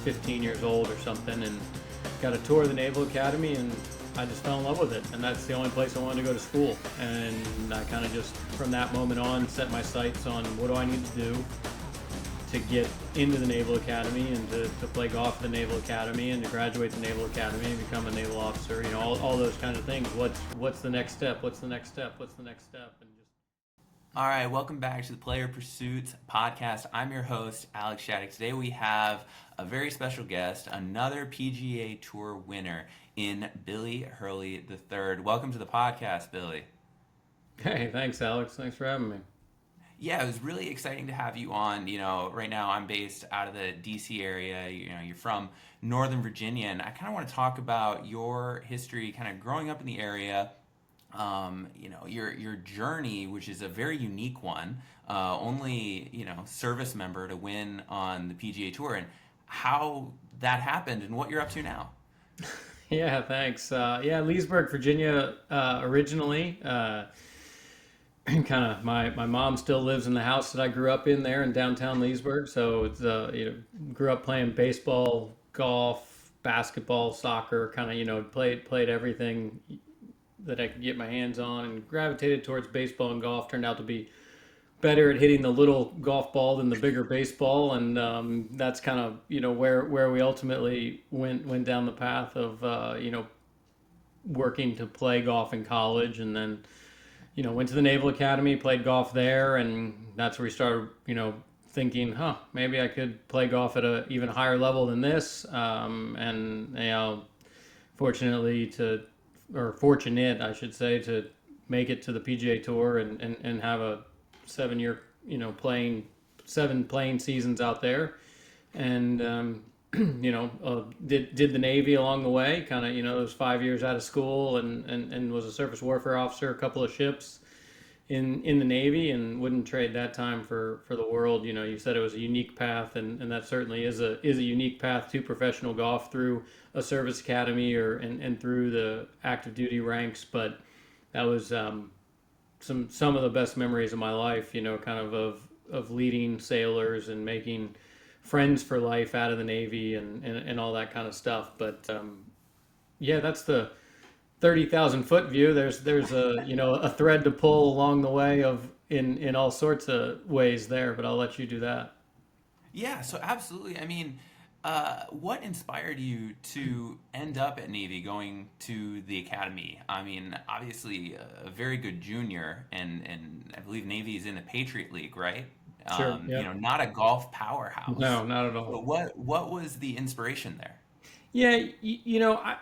15 years old or something, and got a tour of the Naval Academy, and I just fell in love with it. And that's the only place I wanted to go to school. And I kind of just, from that moment on, set my sights on what do I need to do to get into the Naval Academy and to play golf at the Naval Academy and to graduate the Naval Academy and become a naval officer, all those kinds of things. What's the next step? What's the next step? What's the next step? And just All right, welcome back to the Player Pursuits podcast. I'm your host, Alex Shattuck. Today we have a very special guest, another PGA Tour winner in Billy Hurley III. Welcome to the podcast, Billy. Hey, thanks, Alex. Thanks for having me. Yeah, it was really exciting to have you on. Right now I'm based out of the DC area. You're from Northern Virginia, and I kind of want to talk about your history, kind of growing up in the area. Your journey, which is a very unique one. Only service member to win on the PGA Tour, and how that happened, and what you're up to now. Yeah, thanks. Leesburg, Virginia, originally. Kind of my mom still lives in the house that I grew up in there in downtown Leesburg. So it's grew up playing baseball, golf, basketball, soccer. Kind of played everything that I could get my hands on, and gravitated towards baseball and golf. Turned out to be better at hitting the little golf ball than the bigger baseball, and that's kind of where we ultimately went down the path of working to play golf in college, and then went to the Naval Academy, played golf there, and that's where we started, thinking, maybe I could play golf at a even higher level than this. Fortunately fortunate, I should say, to make it to the PGA Tour and have a 7 year, playing 7 playing seasons out there, and did the Navy along the way, kind of, those 5 years out of school, and was a surface warfare officer, a couple of ships in the Navy, and wouldn't trade that time for the world. You said it was a unique path, and that certainly is a unique path to professional golf through a service academy and through the active duty ranks. But that was some of the best memories of my life, kind of leading sailors and making friends for life out of the Navy and all that kind of stuff. But that's the 30,000 foot view. There's a thread to pull along the way in all sorts of ways there, but I'll let you do that. Yeah, so absolutely. I mean, what inspired you to end up at Navy, going to the academy? I mean, obviously a very good junior, and I believe Navy is in the Patriot League, right? Sure. Yeah. Not a golf powerhouse. No, not at But all. what was the inspiration there? Yeah,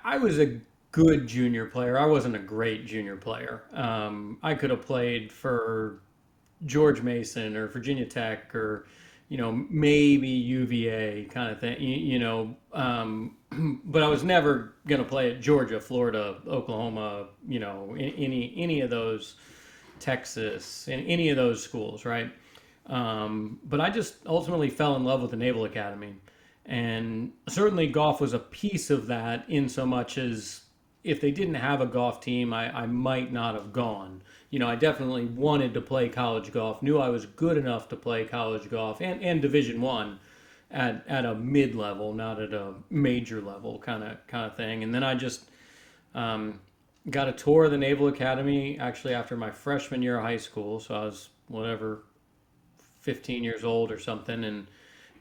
I was a good junior player. I wasn't a great junior player. I could have played for George Mason or Virginia Tech or, maybe UVA kind of thing, but I was never going to play at Georgia, Florida, Oklahoma, any of those, Texas, in any of those schools, right? But I just ultimately fell in love with the Naval Academy. And certainly golf was a piece of that, in so much as if they didn't have a golf team, I might not have gone. I definitely wanted to play college golf, knew I was good enough to play college golf and Division One at a mid level, not at a major level kind of thing. And then I just got a tour of the Naval Academy actually after my freshman year of high school. So I was, 15 years old or something, and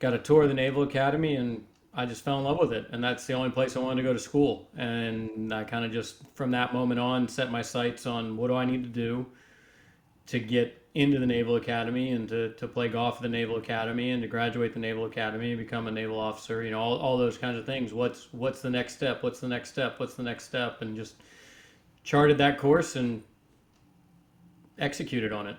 got a tour of the Naval Academy, and I just fell in love with it. And that's the only place I wanted to go to school. And I kind of just, from that moment on, set my sights on what do I need to do to get into the Naval Academy and to play golf at the Naval Academy and to graduate the Naval Academy and become a naval officer, all those kinds of things. What's the next step? What's the next step? What's the next step? And just charted that course and executed on it.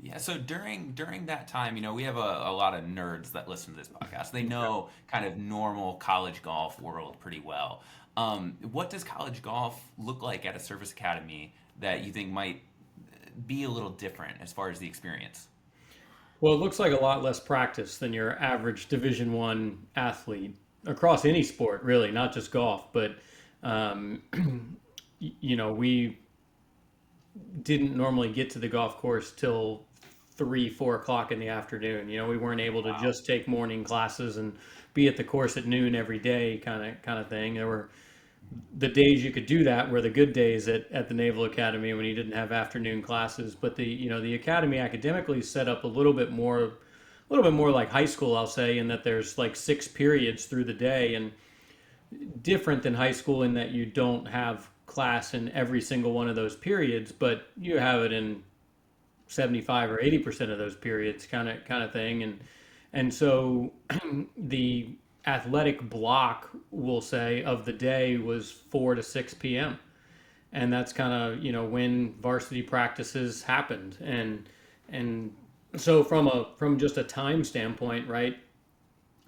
Yeah, so during that time, we have a lot of nerds that listen to this podcast. They know kind of normal college golf world pretty well. What does college golf look like at a service academy that you think might be a little different as far as the experience? Well, it looks like a lot less practice than your average Division One athlete across any sport, really, not just golf. But um, we didn't normally get to the golf course till 3, 4 o'clock in the afternoon. We weren't able to Wow. just take morning classes and be at the course at noon every day, kind of thing. There were the days you could do that were the good days at the Naval Academy when you didn't have afternoon classes. But the academy academically is set up a little bit more like high school, I'll say, in that there's like 6 periods through the day, and different than high school in that you don't have class in every single one of those periods, but you have it in 75 or 80% of those periods, kind of thing. And so the athletic block, we'll say, of the day was 4 to 6 p.m. And that's kind of, when varsity practices happened. And so from just a time standpoint, right?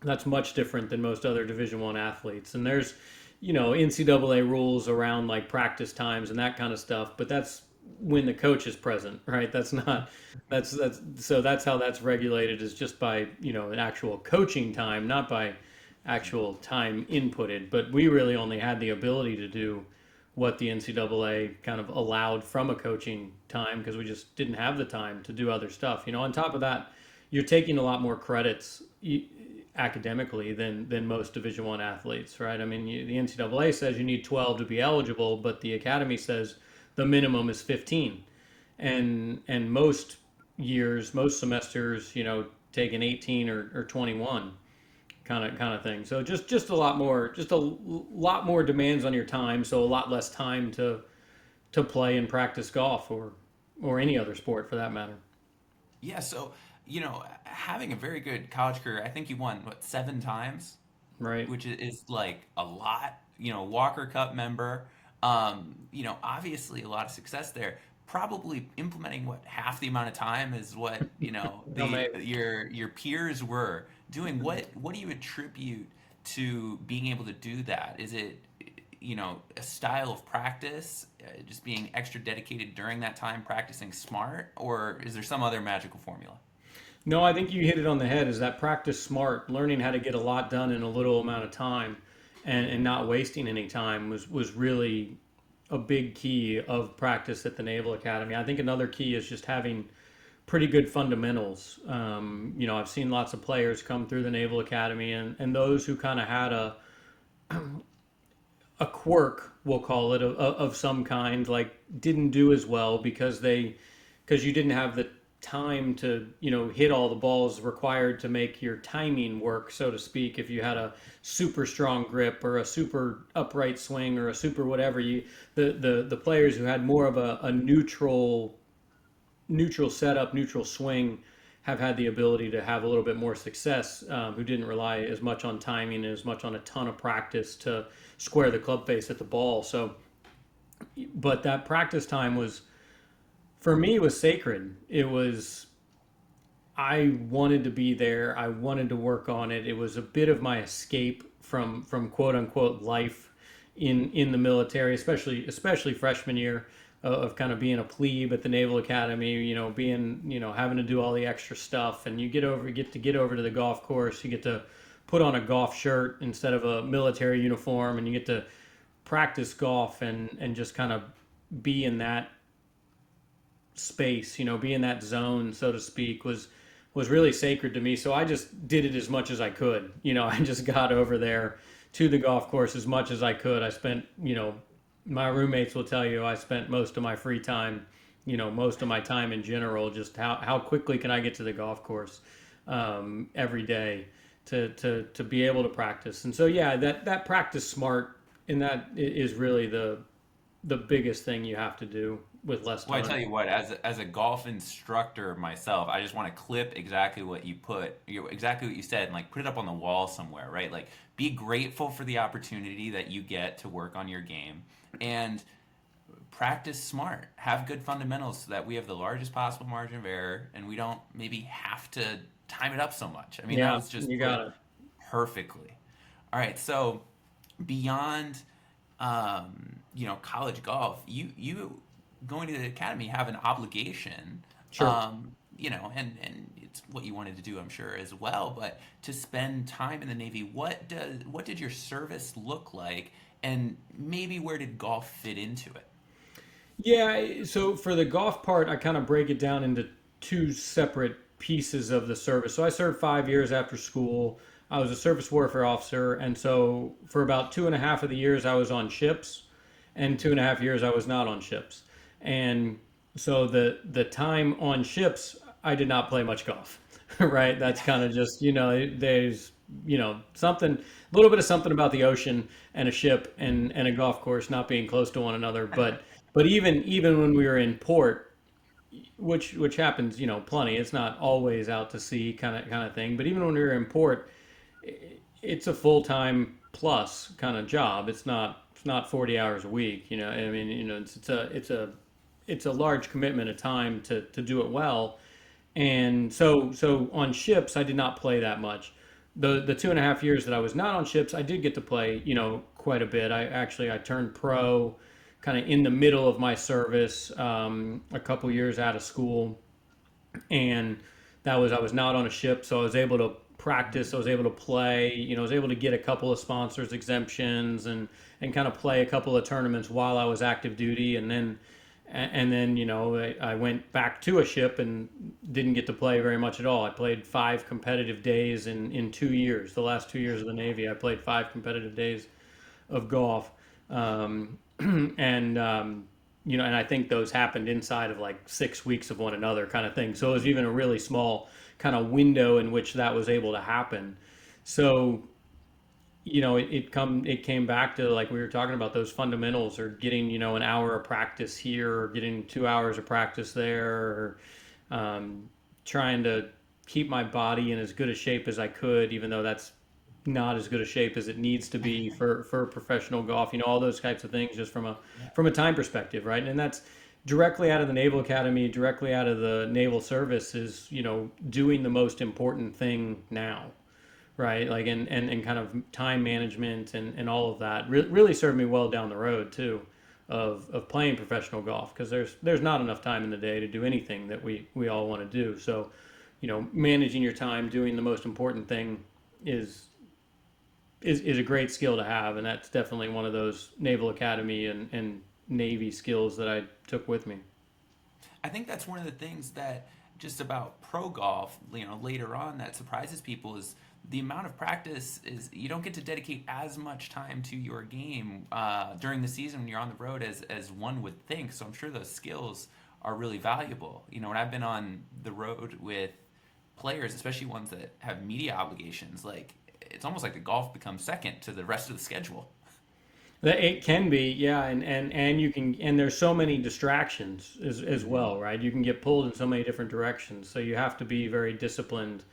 That's much different than most other Division One athletes. And there's, NCAA rules around like practice times and that kind of stuff, but that's when the coach is present, right? That's so that's how that's regulated, is just by, an actual coaching time, not by actual time inputted. But we really only had the ability to do what the NCAA kind of allowed from a coaching time, because we just didn't have the time to do other stuff. On top of that, you're taking a lot more credits academically than most Division One athletes, right? I mean, the NCAA says you need 12 to be eligible, but the academy says the minimum is 15, and most semesters, take an 18 or 21 kind of thing. So just a lot more demands on your time, so a lot less time to play and practice golf or any other sport for that matter, Yeah, so, having a very good college career, I think you won, what, 7 times? right? Which is like a lot. Walker Cup member. Obviously a lot of success there. Probably implementing what half the amount of time is what No, the maybe. your peers were doing. What do you attribute to being able to do that? Is it a style of practice, just being extra dedicated during that time, practicing smart, or is there some other magical formula? No, I think you hit it on the head. Is that practice smart, learning how to get a lot done in a little amount of time, and not wasting any time was really a big key of practice at the Naval Academy. I think another key is just having pretty good fundamentals. I've seen lots of players come through the Naval Academy, and those who kind of had a quirk, we'll call it, of some kind, like didn't do as well because you didn't have the time to hit all the balls required to make your timing work, so to speak. If you had a super strong grip or a super upright swing or a super whatever, the players who had more of a neutral setup, neutral swing, have had the ability to have a little bit more success, who didn't rely as much on timing and as much on a ton of practice to square the club face at the ball. So, but that practice time was, for me, was sacred. I wanted to be there. I wanted to work on it. It was a bit of my escape from quote unquote life in the military, especially freshman year, of kind of being a plebe at the Naval Academy. Being having to do all the extra stuff, and you get over to the golf course. You get to put on a golf shirt instead of a military uniform, and you get to practice golf and just kind of be in that space, be in that zone, so to speak, was really sacred to me. So I just did it as much as I could. I just got over there to the golf course as much as I could. I spent, my roommates will tell you, I spent most of my free time, most of my time in general, just how quickly can I get to the golf course, every day to be able to practice. And so, yeah, that practice smart, and that is really the biggest thing you have to do with less Well, I time. tell you what, as a golf instructor myself, I just want to clip exactly what exactly what you said, and like put it up on the wall somewhere, right? Like, be grateful for the opportunity that you get to work on your game, and practice smart. Have good fundamentals so that we have the largest possible margin of error, and we don't maybe have to time it up so much. I mean, that Yeah, was just you put got it. perfectly. All right, so beyond college golf, you going to the academy have an obligation, Sure. and it's what you wanted to do, I'm sure, as well. But to spend time in the Navy, what did your service look like, and maybe where did golf fit into it? Yeah, so for the golf part, I kind of break it down into two separate pieces of the service. So I served 5 years after school. I was a surface warfare officer, and so for about 2.5 of the years I was on ships, and 2.5 years I was not on ships. And so the time on ships, I did not play much golf, right? That's kind of just, there's, something, a little bit of something about the ocean and a ship and a golf course not being close to one another. But even when we were in port, which happens, plenty. It's not always out to sea kind of thing. But even when we were in port, it's a full time plus kind of job. It's not 40 hours a week. I mean, it's a large commitment of time to do it well. And so on ships, I did not play that much. The 2.5 years that I was not on ships, I did get to play, quite a bit. I turned pro kind of in the middle of my service, a couple years out of school, and I was not on a ship, so I was able to practice. I was able to play. I was able to get a couple of sponsors exemptions and kind of play a couple of tournaments while I was active duty, and then I went back to a ship and didn't get to play very much at all. I played 5 competitive days in 2 years. The last 2 years of the Navy, I played 5 competitive days of golf. And I think those happened inside of like 6 weeks of one another kind of thing. So it was even a really small kind of window in which that was able to happen. So, it came back to, like we were talking about, those fundamentals, or getting, an hour of practice here, or getting 2 hours of practice there, or trying to keep my body in as good a shape as I could, even though that's not as good a shape as it needs to be for professional golf. All those types of things, just from a time perspective, right? And that's directly out of the Naval Academy, directly out of the Naval Service, is doing the most important thing now, right? Like, and kind of time management and all of that really served me well down the road too, of playing professional golf, because there's not enough time in the day to do anything that we all want to do. So, managing your time, doing the most important thing is a great skill to have, and that's definitely one of those Naval Academy and Navy skills that I took with me. I think that's one of the things that just about pro golf, later on, that surprises people is the amount of practice. Is you don't get to dedicate as much time to your game during the season when you're on the road as one would think. So I'm sure those skills are really valuable. When I've been on the road with players, especially ones that have media obligations, like, it's almost like the golf becomes second to the rest of the schedule. It can be, yeah, and you can, and there's so many distractions as well, right? You can get pulled in so many different directions, so you have to be very disciplined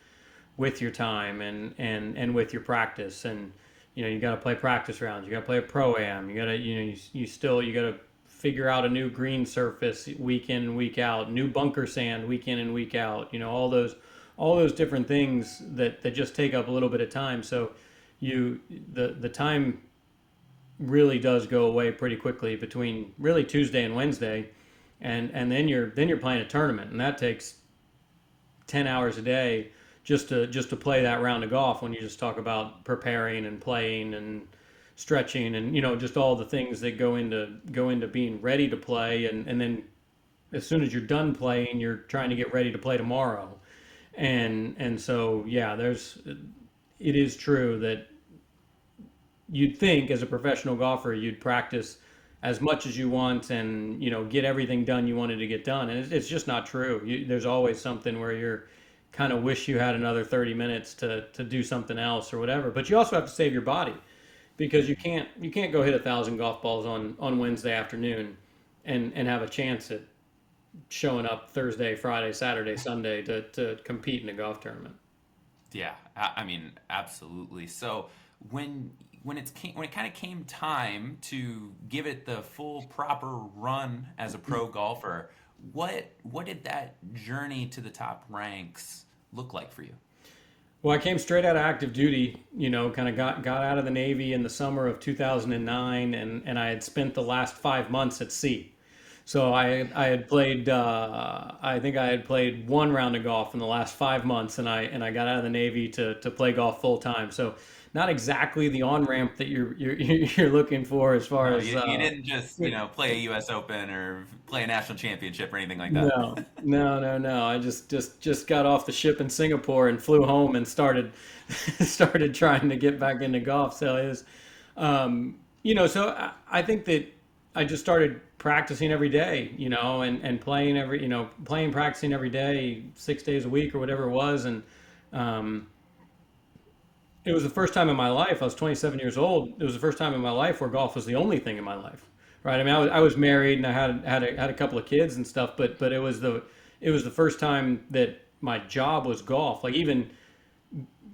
with your time and with your practice. And you got to play practice rounds, you got to play a pro-am, you got to, you got to figure out a new green surface week in and week out, new bunker sand week in and week out, all those different things that just take up a little bit of time. So the time really does go away pretty quickly between really Tuesday and Wednesday, and then you're playing a tournament, and that takes 10 hours a day just to play that round of golf, when you just talk about preparing and playing and stretching and just all the things that go into being ready to play, and then as soon as you're done playing, you're trying to get ready to play tomorrow. And so, yeah, it is true that you'd think as a professional golfer you'd practice as much as you want, and get everything done you wanted to get done, and it's just not true. There's always something where you're kind of wish you had another 30 minutes to do something else or whatever. But you also have to save your body, because you can't go hit 1,000 golf balls on Wednesday afternoon and have a chance at showing up Thursday, Friday, Saturday, Sunday to compete in a golf tournament. Yeah, I mean, absolutely. So when it kind of came time to give it the full proper run as a pro golfer, what did that journey to the top ranks look like for you? Well, I came straight out of active duty, kind of got out of the Navy in the summer of 2009, and I had spent the last 5 months at sea. So I had played I think I had played one round of golf in the last 5 months, and I got out of the Navy to play golf full time. So not exactly the on ramp that you're looking for as far No, as you didn't just, play a US Open or play a national championship or anything like that. no. I just got off the ship in Singapore and flew home and started started trying to get back into golf. So it was, so I think that I just started practicing every day, and playing playing, practicing every day, 6 days a week or whatever it was. And um, it was the first time in my life. I was 27 years old. It was the first time in my life where golf was the only thing in my life, right? I mean, I was married and I had a couple of kids and stuff, but it was the first time that my job was golf. Like, even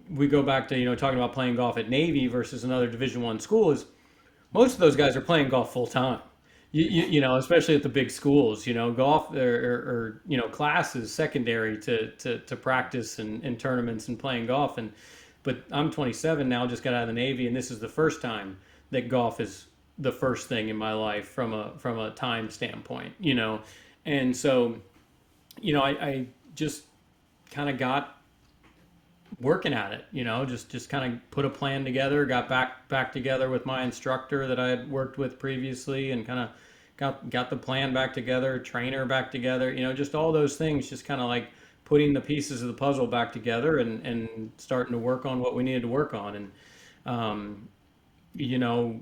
we go back to talking about playing golf at Navy versus another Division I school. Is most of those guys are playing golf full time. Especially at the big schools, golf or class is secondary to practice and tournaments and playing golf. But I'm 27 now, just got out of the Navy, and this is the first time that golf is the first thing in my life from a time standpoint. And so, I just kind of got working at it, just kind of put a plan together, got back together with my instructor that I had worked with previously, and kind of got the plan back together, trainer back together, just all those things, just kind of like putting the pieces of the puzzle back together, and starting to work on what we needed to work on. And um, you know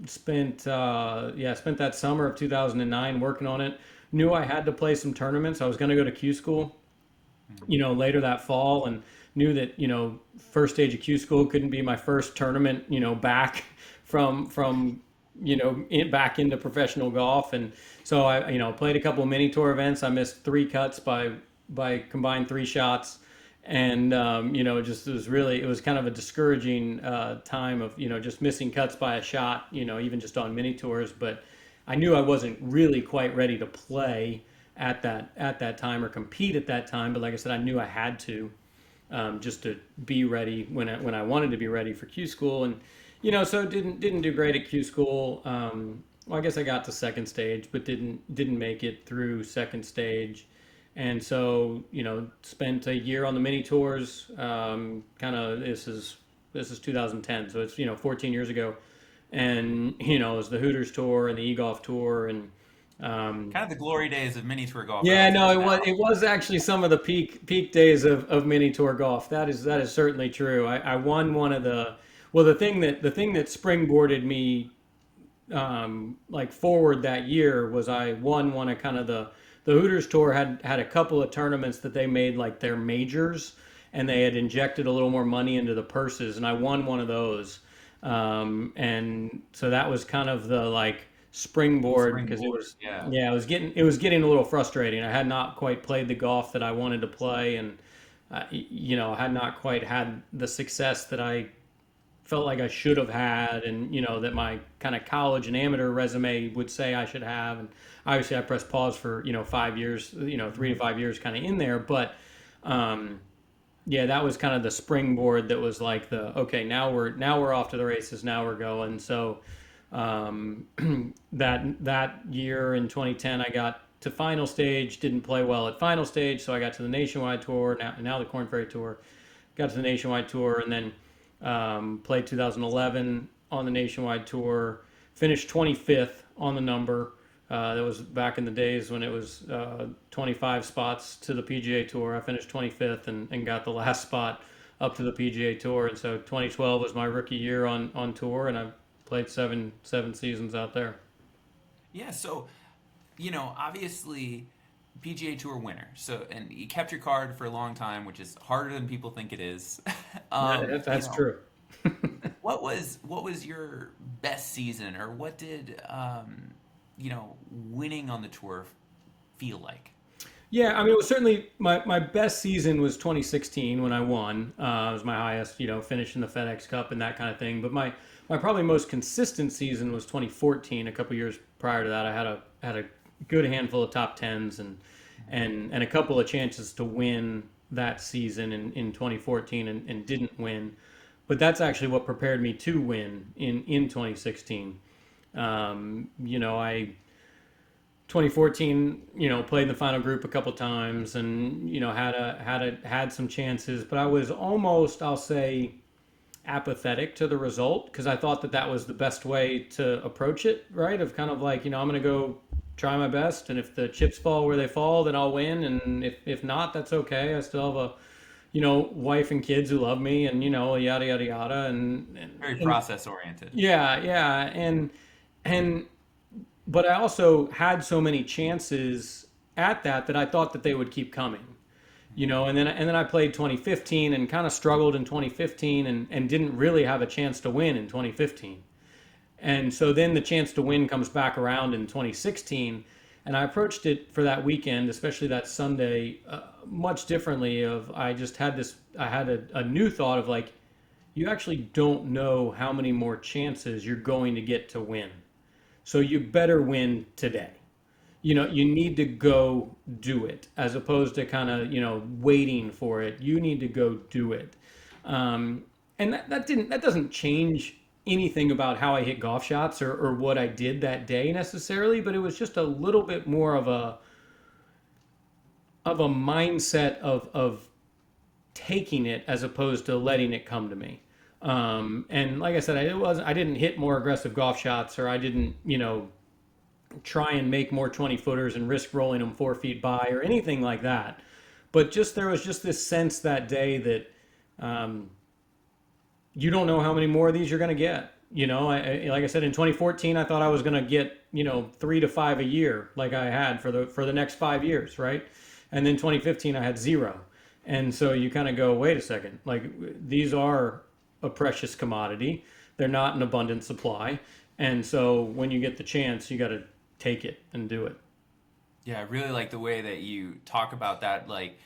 spent that summer of 2009 working on it. Knew I had to play some tournaments. I was going to go to Q school, later that fall, and knew that first stage of Q school couldn't be my first tournament, back from back into professional golf. And so I played a couple of mini tour events. I missed three cuts by combined three shots, and it was kind of a discouraging time of just missing cuts by a shot, even just on mini tours. But I knew I wasn't really quite ready to play at that time or compete at that time. But like I said, I knew I had to, just to be ready when I wanted to be ready for Q school. And so didn't do great at Q school. Well, I guess I got to second stage, but didn't make it through second stage. And so spent a year on the mini tours. Kind of this is 2010, so it's 14 years ago. And it was the Hooters tour and the e-golf tour. And Kind of the glory days of mini tour golf yeah, no, relative to it now. was actually some of the peak days of mini tour golf. That is certainly true. I won one of the well, the thing that springboarded me, like, forward that year, was I won one of kind of the Hooters tour had a couple of tournaments that they made like their majors, and they had injected a little more money into the purses, and I won one of those. And so that was kind of the, like, springboard, because it Springboard, was, yeah. yeah, it was getting a little frustrating. I had not quite played the golf that I wanted to play, and had not quite had the success that I felt like I should have had, and that my kind of college and amateur resume would say I should have. And obviously, I pressed pause for 5 years, 3 to 5 years, kind of in there. But um, yeah, that was kind of the springboard that was like the okay, now we're off to the races. Now we're going. So um, that year in 2010, I got to final stage. Didn't play well at final stage, so I got to the Nationwide Tour. Now the Corn Ferry Tour. Got to the Nationwide Tour, and then played 2011 on the Nationwide Tour. Finished 25th on the number. That was back in the days when it was 25 spots to the PGA Tour. I finished 25th, and got the last spot up to the PGA Tour. And so 2012 was my rookie year on tour, and I played seven seasons out there. Yeah, so obviously PGA Tour winner. So, and you kept your card for a long time, which is harder than people think it is. Yeah, um, you that's know, true. what was your best season, or what did winning on the tour feel like? Yeah, I mean, it was certainly my best season was 2016 when I won. It was my highest, finish in the FedEx Cup and that kind of thing. But my probably most consistent season was 2014. A couple years prior to that, I had a good handful of top tens, and a couple of chances to win that season in 2014, and didn't win. But that's actually what prepared me to win in 2016. I 2014, played in the final group a couple times, and had some chances, but I was almost, I'll say, apathetic to the result because I thought that that was the best way to approach it, right? Of kind of like, I'm going to go try my best, and if the chips fall where they fall, then I'll win, and if not, that's okay. I still have a wife and kids who love me, and yada yada yada, Very and process oriented. yeah, yeah, and but I also had so many chances at that I thought that they would keep coming. And then I played 2015 and kind of struggled in 2015 and didn't really have a chance to win in 2015. And so then the chance to win comes back around in 2016, and I approached it for that weekend, especially that Sunday, much differently. Of I had a new thought of like, you actually don't know how many more chances you're going to get to win, so you better win today. You need to go do it as opposed to kind of, waiting for it. You need to go do it. And that doesn't change anything about how I hit golf shots or what I did that day necessarily, but it was just a little bit more of a mindset of taking it as opposed to letting it come to me. And like I said, I didn't hit more aggressive golf shots, or I didn't, try and make more 20 footers and risk rolling them 4 feet by or anything like that. But just there was just this sense that day that um, you don't know how many more of these you're going to get. Like I said, in 2014, I thought I was going to get 3 to 5 a year, like I had for the next 5 years, right? And then 2015, I had zero. And so you kind of go, wait a second, like these are a precious commodity. They're not an abundant supply. And so when you get the chance, you got to take it and do it. Yeah, I really like the way that you talk about that. Like,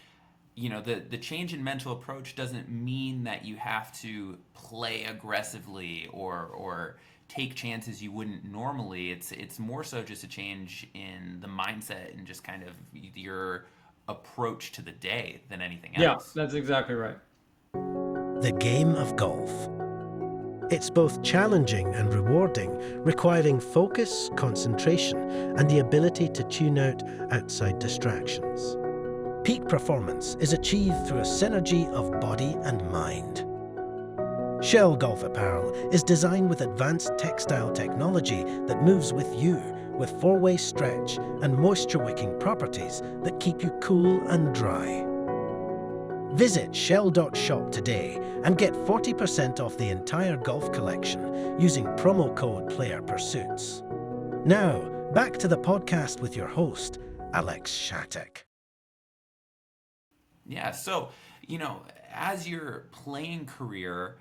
the change in mental approach doesn't mean that you have to play aggressively or take chances you wouldn't normally. It's more so just a change in the mindset and just kind of your approach to the day than anything Yeah, else. that's exactly right. The game of golf. It's both challenging and rewarding, requiring focus, concentration, and the ability to tune out outside distractions. Peak performance is achieved through a synergy of body and mind. Shell Golf Apparel is designed with advanced textile technology that moves with you, with four-way stretch and moisture-wicking properties that keep you cool and dry. Visit shell.shop today and get 40% off the entire golf collection using promo code PlayerPursuits. Now, back to the podcast with your host, Alex Shattuck. Yeah, so, as your playing career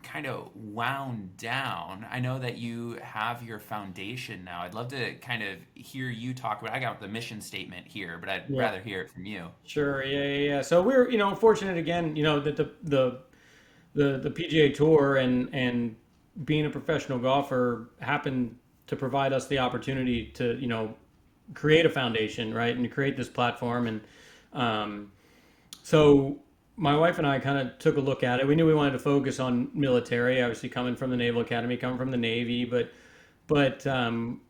kind of wound down, I know that you have your foundation now. I'd love to kind of hear you talk about. I got the mission statement here, but I'd Yeah. rather hear it from you. Sure. Yeah, yeah, yeah. So we're, fortunate again, that the PGA Tour and being a professional golfer happened to provide us the opportunity to, create a foundation, right, and to create this platform. And so my wife and I kind of took a look at it. We knew we wanted to focus on military, obviously coming from the Naval Academy, coming from the Navy, but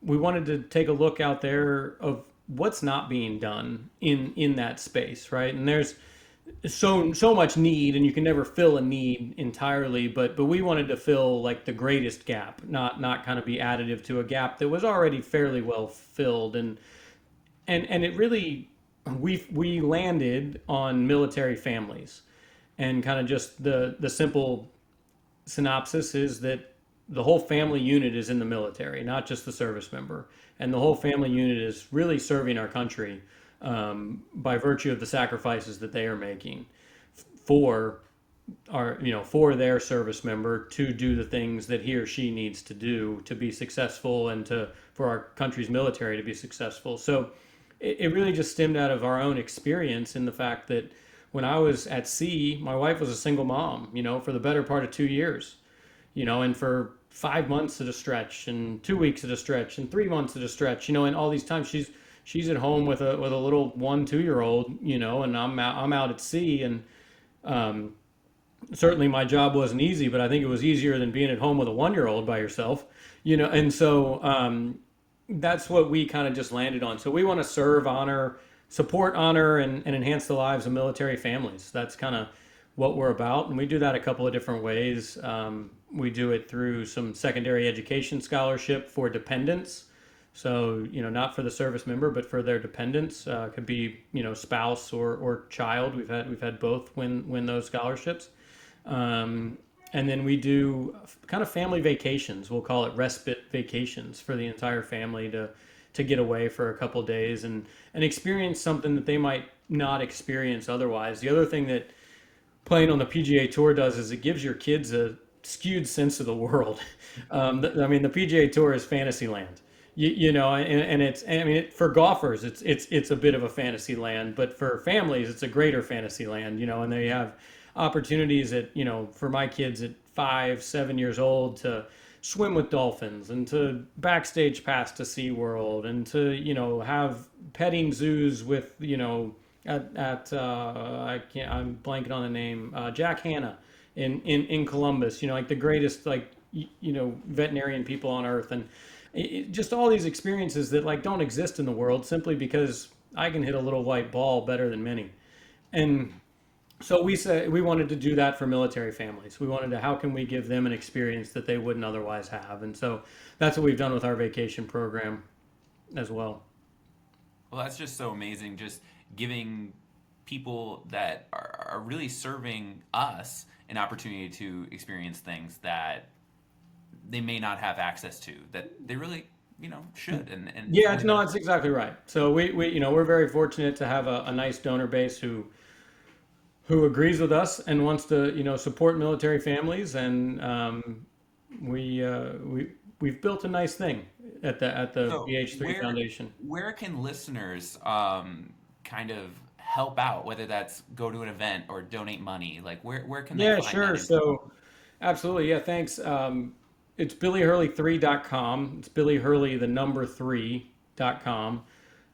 we wanted to take a look out there of what's not being done in that space, right? And there's so much need, and you can never fill a need entirely, but we wanted to fill like the greatest gap, not kind of be additive to a gap that was already fairly well filled. And it really, we landed on military families, and kind of just the simple synopsis is that the whole family unit is in the military, not just the service member. And the whole family unit is really serving our country by virtue of the sacrifices that they are making for for their service member to do the things that he or she needs to do to be successful, and for our country's military to be successful. So it really just stemmed out of our own experience in the fact that when I was at sea, my wife was a single mom, for the better part of 2 years, and for 5 months at a stretch, and 2 weeks at a stretch, and 3 months at a stretch, and all these times she's at home with a little 1 2 year old, and I'm out at sea. And um, certainly my job wasn't easy, but I think it was easier than being at home with a 1 year old by yourself, and so that's what we kind of just landed on. So we want to serve, honor, support, honor, and enhance the lives of military families. That's kind of what we're about, and we do that a couple of different ways. We do it through some secondary education scholarship for dependents. So, not for the service member, but for their dependents. Could be, spouse or child. We've had both win those scholarships. And then we do kind of family vacations. We'll call it respite vacations for the entire family to get away for a couple of days and experience something that they might not experience otherwise. The other thing that playing on the PGA Tour does is it gives your kids a skewed sense of the world. I mean, the PGA Tour is fantasy land. And it's, I mean, for golfers, it's a bit of a fantasy land, but for families, it's a greater fantasy land. And they have opportunities for my kids at 5, 7 years old to swim with dolphins and to backstage pass to SeaWorld and to, have petting zoos with, at I'm blanking on the name, Jack Hanna in Columbus, like the greatest, veterinarian people on earth. And just all these experiences that don't exist in the world simply because I can hit a little white ball better than many. And so we said we wanted to do that for military families. We wanted to, how can we give them an experience that they wouldn't otherwise have? And so that's what we've done with our vacation program as well. Well, that's just so amazing. Just giving people that are really serving us an opportunity to experience things that they may not have access to, that they really, should. And Yeah, no, it's exactly right. So we're very fortunate to have a nice donor base who agrees with us and wants to, support military families. And we've built a nice thing at the So BH3 Foundation. where can listeners kind of help out, whether that's go to an event or donate money? Like where can they Yeah, find that sure. info? So absolutely. Yeah, thanks. It's billyhurley3.com. It's billyhurley, the number 3.com.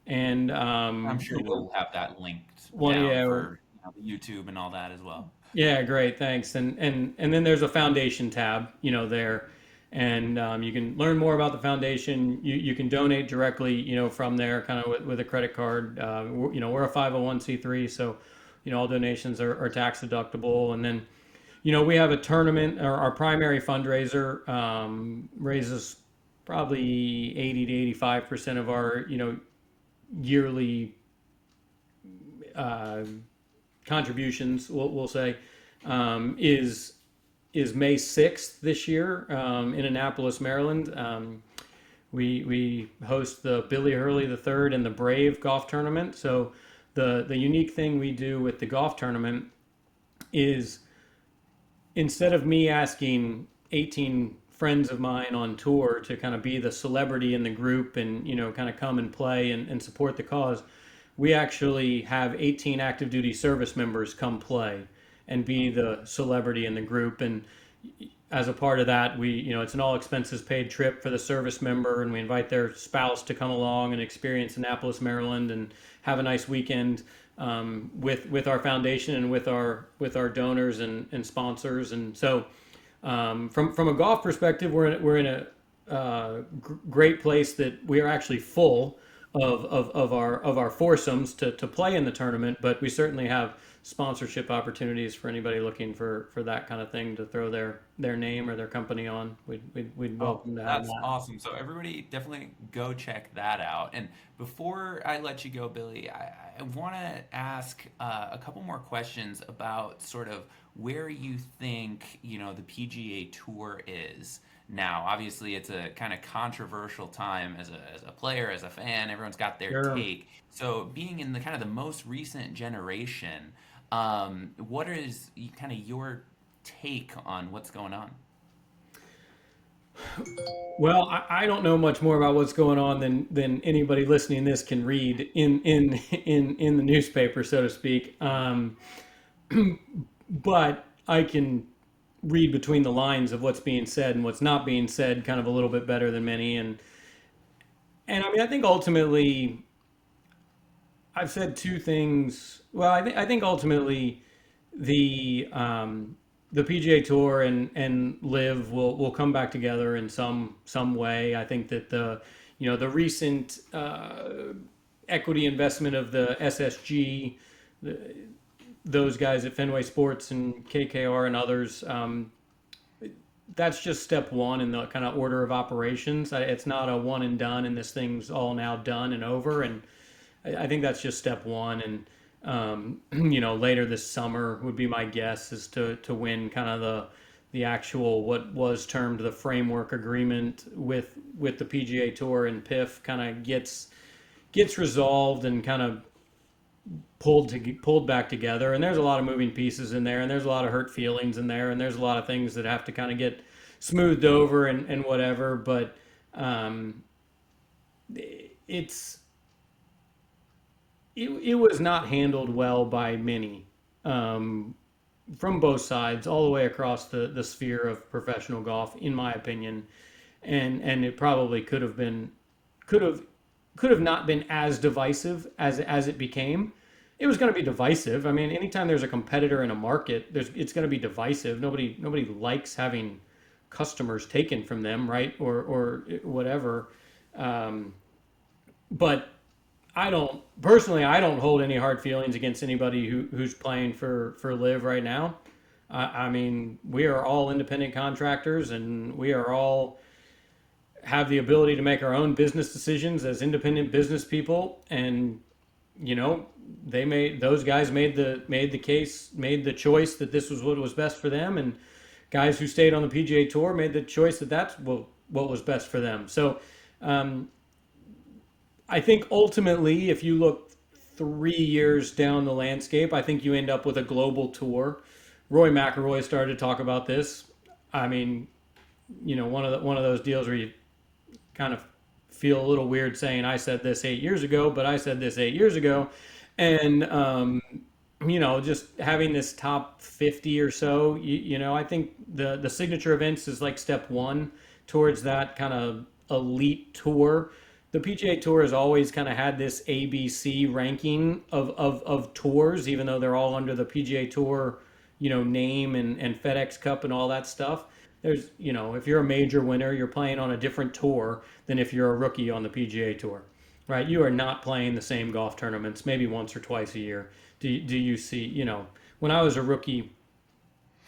And I'm sure we'll have that linked one, down yeah, for YouTube and all that as well. yeah, great, thanks. And then there's a foundation tab, there, and you can learn more about the foundation. You can donate directly, from there, kind of with a credit card. We're a 501(c)(3), so all donations are tax deductible. And then we have a tournament. Our primary fundraiser raises probably 80 to 85% of our yearly uh, contributions, we'll say, is May 6th this year in Annapolis, Maryland. We host the Billy Hurley III and the Brave golf tournament. So the unique thing we do with the golf tournament is, instead of me asking 18 friends of mine on tour to kind of be the celebrity in the group and kind of come and play and support the cause, we actually have 18 active duty service members come play and be the celebrity in the group. And as a part of that, it's an all expenses paid trip for the service member, and we invite their spouse to come along and experience Annapolis, Maryland, and have a nice weekend with our foundation and with our donors and sponsors. And so, from a golf perspective, we're in a great place that we are actually full of our foursomes to play in the tournament, but we certainly have sponsorship opportunities for anybody looking for that kind of thing to throw their name or their company on. We'd Oh, welcome to have that's that. awesome. So everybody definitely go check that out. And before I let you go, Billy, I want to ask a couple more questions about sort of where you think, the PGA Tour is now. Obviously, it's a kind of controversial time as a player, as a fan. Everyone's got their Sure. take. So being in the kind of the most recent generation, what is kind of your take on what's going on? Well, I don't know much more about what's going on than anybody listening to this can read in the newspaper, so to speak. But I can read between the lines of what's being said and what's not being said kind of a little bit better than many. And I mean, I think ultimately I've said two things. Well, I think ultimately the PGA Tour and Live will come back together in some way. I think that the recent equity investment of the SSG, those guys at Fenway Sports and KKR and others. That's just step one in the kind of order of operations. It's not a one and done, and this thing's all now done and over. And I think that's just step one. And later this summer would be my guess is to win kind of the actual what was termed the framework agreement with the PGA Tour, and PIF kind of gets resolved and kind of pulled back together. And there's a lot of moving pieces in there, and there's a lot of hurt feelings in there, and there's a lot of things that have to kind of get smoothed over and whatever. But it's it was not handled well by many, from both sides, all the way across the sphere of professional golf, in my opinion. And it probably could have not been as divisive as it became. It was going to be divisive. I mean, anytime there's a competitor in a market, it's going to be divisive. Nobody likes having customers taken from them, right? Or whatever. But I don't hold any hard feelings against anybody who's playing for Live right now. I mean, we are all independent contractors, and we are all have the ability to make our own business decisions as independent business people. And those guys made the choice that this was what was best for them, and guys who stayed on the PGA Tour made the choice that that's what was best for them. So I think ultimately, if you look 3 years down the landscape, I think you end up with a global tour. Roy McIlroy started to talk about this. I mean, one of those deals where you kind of feel a little weird saying I said this 8 years ago, but I said this 8 years ago. And just having this top 50 or so, I think the signature events is like step one towards that kind of elite tour. The PGA Tour has always kind of had this ABC ranking of tours, even though they're all under the PGA Tour, name and FedEx Cup and all that stuff. There's, if you're a major winner, you're playing on a different tour than if you're a rookie on the PGA Tour, right? You are not playing the same golf tournaments, maybe once or twice a year. Do you see, when I was a rookie,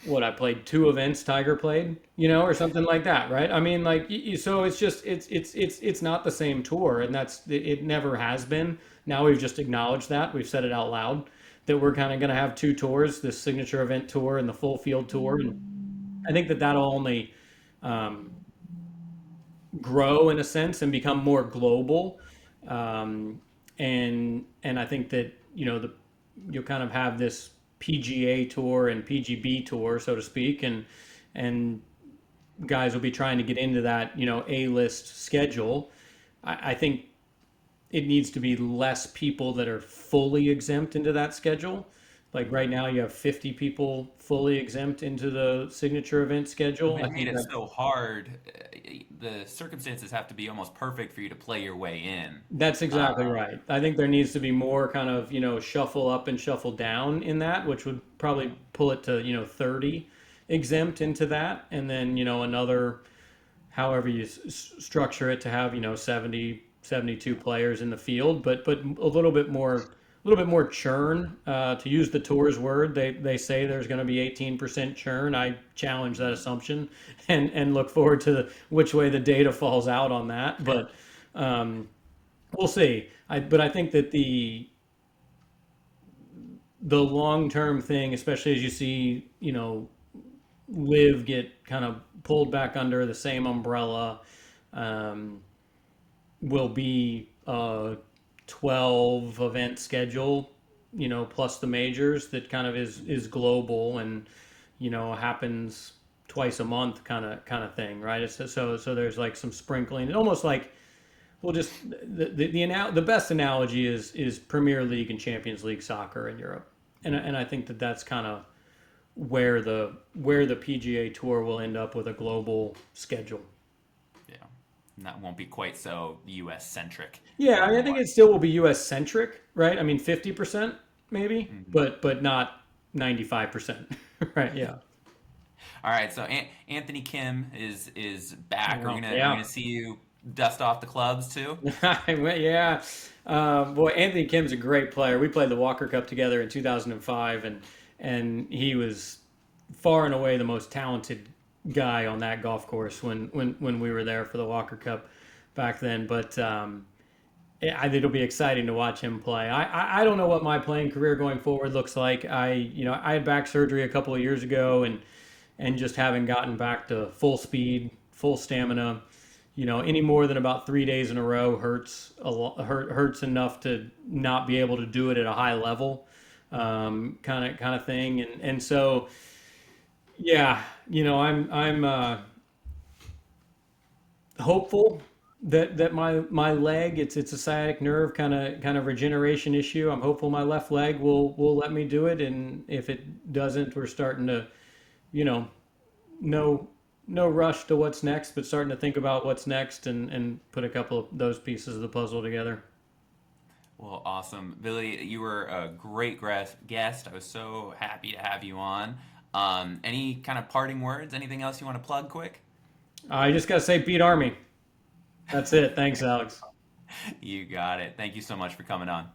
I played two events Tiger played, or something like that, right? I mean, like, so it's just, it's not the same tour, and it never has been. Now we've just acknowledged that. We've said it out loud that we're kind of going to have two tours, this signature event tour and the full field tour. And I think that'll only grow in a sense and become more global. And I think that you'll kind of have this PGA tour and PGB tour, so to speak, and guys will be trying to get into that A-list schedule. I think it needs to be less people that are fully exempt into that schedule. Like right now, you have 50 people fully exempt into the signature event schedule. I They made think it that so hard. The circumstances have to be almost perfect for you to play your way in. that's exactly right. I think there needs to be more kind of, shuffle up and shuffle down in that, which would probably pull it to, 30 exempt into that. And then, another, however you structure it to have, 70, 72 players in the field, but a little bit more churn. To use the tour's word, they say there's going to be 18% churn. I challenge that assumption, and look forward to which way the data falls out on that. But we'll see. But I think that the long term thing, especially as you see, Live get kind of pulled back under the same umbrella, will be 12 event schedule, plus the majors that kind of is global, and happens twice a month kind of thing, right? So there's like some sprinkling. It almost like, well, just the best analogy is Premier League and Champions League soccer in Europe, and I think that's kind of where the PGA Tour will end up with a global schedule. Yeah, and that won't be quite so U.S. centric Yeah, I mean, I think anymore. it still will be U.S. centric, right? I mean, 50% maybe, but not 95%, right? Yeah. All right, so Anthony Kim is back. Wow. We're Yeah. gonna see you dust off the clubs too? Yeah. Boy, Anthony Kim's a great player. We played the Walker Cup together in 2005, and he was far and away the most talented guy on that golf course when we were there for the Walker Cup back then. But it'll be exciting to watch him play. I don't know what my playing career going forward looks like. I had back surgery a couple of years ago, and just haven't gotten back to full speed, full stamina. Any more than about 3 days in a row hurts hurts enough to not be able to do it at a high level, kind of thing. And so, yeah, I'm hopeful that my leg, it's a sciatic nerve kind of regeneration issue. I'm hopeful my left leg will let me do it, and if it doesn't, we're starting to, you know, no no rush to what's next, but starting to think about what's next and put a couple of those pieces of the puzzle together. Well, awesome. Billy, you were a great guest. I was so happy to have you on. Any kind of parting words? Anything else you want to plug quick? I just gotta say, beat Army. That's it. Thanks, Alex. You got it. Thank you so much for coming on.